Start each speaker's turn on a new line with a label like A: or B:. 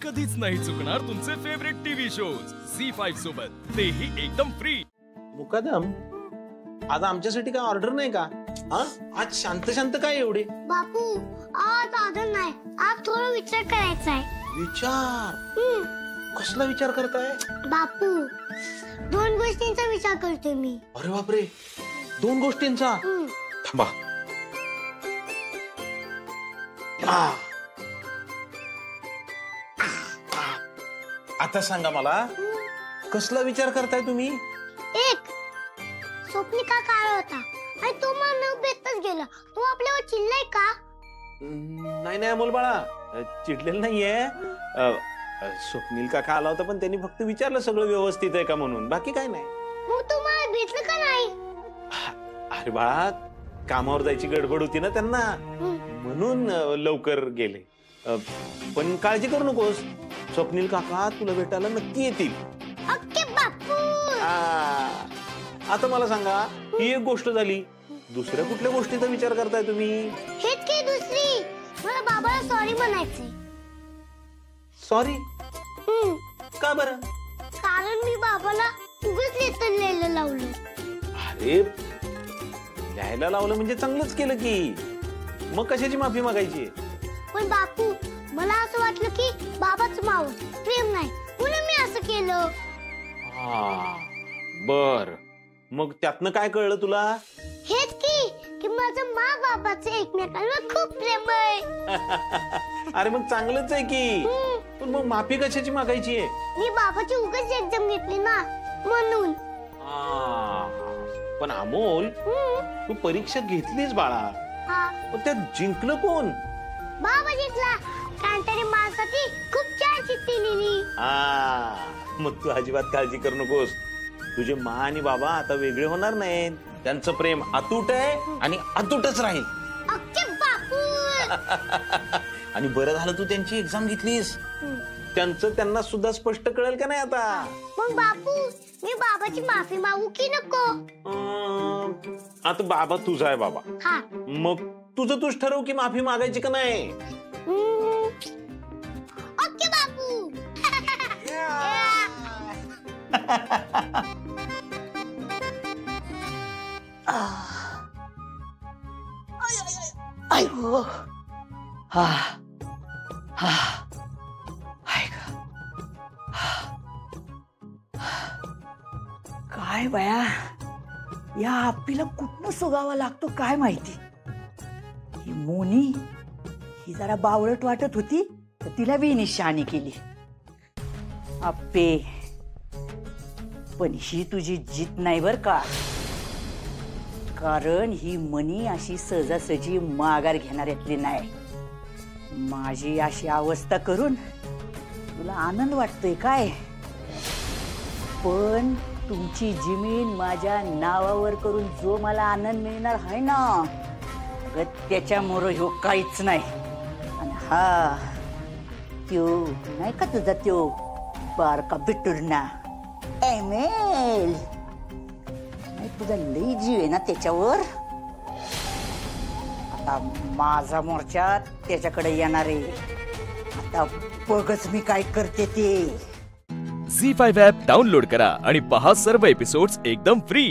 A: कधीच नाही चुकणार तुमचे फेवरेट टीव्ही शोज झी5 सोबत, तेही एकदम फ्री।
B: मुकादम, आज आमच्यासाठी काय ऑर्डर नाही का? आज शांत शांत काय एवढे?
C: बापू, आज ऑर्डर नाही, आज थोडा विचार करायचा आहे।
B: विचार? कसला विचार करताय?
C: बापू, 2 गोष्टींचा विचार करते मी।
B: अरे बापरे, 2 गोष्टींचा? थांबा। आता सांगा मला, कसला विचार करताय तुम्ही?
C: एक, स्वप्नी का काळ होता आणि तो मला बेतच गेला, तो आपल्यावर चिडलाय का?
B: नाही नाही अमोल बाळा, चिडलेलं नाहीये। स्वप्नील काका आला होता, पण त्यांनी फक्त विचारलं सगळं व्यवस्थित आहे का म्हणून, बाकी काय नाही।
C: मग तुम्हाला भेटलं का नाही?
B: अरे बाळा, कामावर जायची गडबड होती ना त्यांना, म्हणून लवकर गेले। पण काळजी करू नकोस, स्वप्नील काका तुला भेटायला नक्की येतील।
C: ओके बापू।
B: आता मला सांगा, ही एक गोष्ट झाली, दुसऱ्या कुठल्या गोष्टीचा विचार करताय तुम्ही?
C: हेच की दुसरी, मला बाबाला सॉरी म्हणायचंय।
B: सॉरी? का बरं?
C: कारण मी बाबाला उगाच लेटर लिहायला लावलं।
B: अरे, लिहायला लावलं म्हणजे चांगलंच केलं की, मग कशाची माफी मागायची? पण
C: बापू, मला असं वाटलं की बाबाच माव प्रेम नाही, म्हणून मी असं केलं।
B: बर, मग त्यातनं काय कळलं तुला?
C: हेच की माझं मा बाबाचं एकमेकांवर खूप प्रेम आहे।
B: अरे मग चांगलंच आहे की, पण मग माफी कशाची मागायची आहे?
C: मी बाबाची उगाच एक्झाम घेतली ना, म्हणून।
B: पण अमोल, तू परीक्षा घेतलीस बाळा, पण त्यात जिंकलं कोण?
C: बाबा जिंकला, कारण त्याने माझ्यासाठी खूप छान चिठ्ठी लिहिली।
B: मग तू अजिबात काळजी करू नकोस, तुझे मा आणि बाबा आता वेगळे होणार नाहीत, त्यांचं प्रेम अतूट आहे आणि अतूटच राहील।
C: ओके बापू।
B: आणि बरं झालं तू त्यांची एक्झाम घेतलीस, त्यांचं त्यांना सुद्धा स्पष्ट कळेल का नाही आता?
C: मग बापू, मी बाबाची माफी मागू की नको?
B: आता बाबा तुझा आहे बाबा, मग तुझं तूच ठरव की माफी मागायची का नाही।
C: ओके बापू।
D: आयो, काय बाया, या आपीला कुठनं सुगावा लागतो काय माहिती। ही मोनी, ही जरा बावळट वाटत होती, तर तिला बी निशाणी केली। आप्पे, पण ही तुझी जीत नाही बर का, कारण ही मनी अशी सहजासहजी माघार घेणाऱ्यातली नाही। माझी अशी अवस्था करून तुला आनंद वाटतोय काय? पण तुमची जमीन माझ्या नावावर करून जो मला आनंद मिळणार आहे ना, त्याच्यामुळे ह्यो काहीच नाही। आणि हा त्यो नाही का तुझा त्यो बारका बिटुरना एमेल, तुझा लई जीव आहे ना त्याच्यावर। आता माझा मोर्चा त्याच्याकडे येणार आहे, आता बघच मी काय करते ते।
A: झी5 ॲप डाउनलोड करा आणि पहा सर्व एपिसोड्स एकदम फ्री।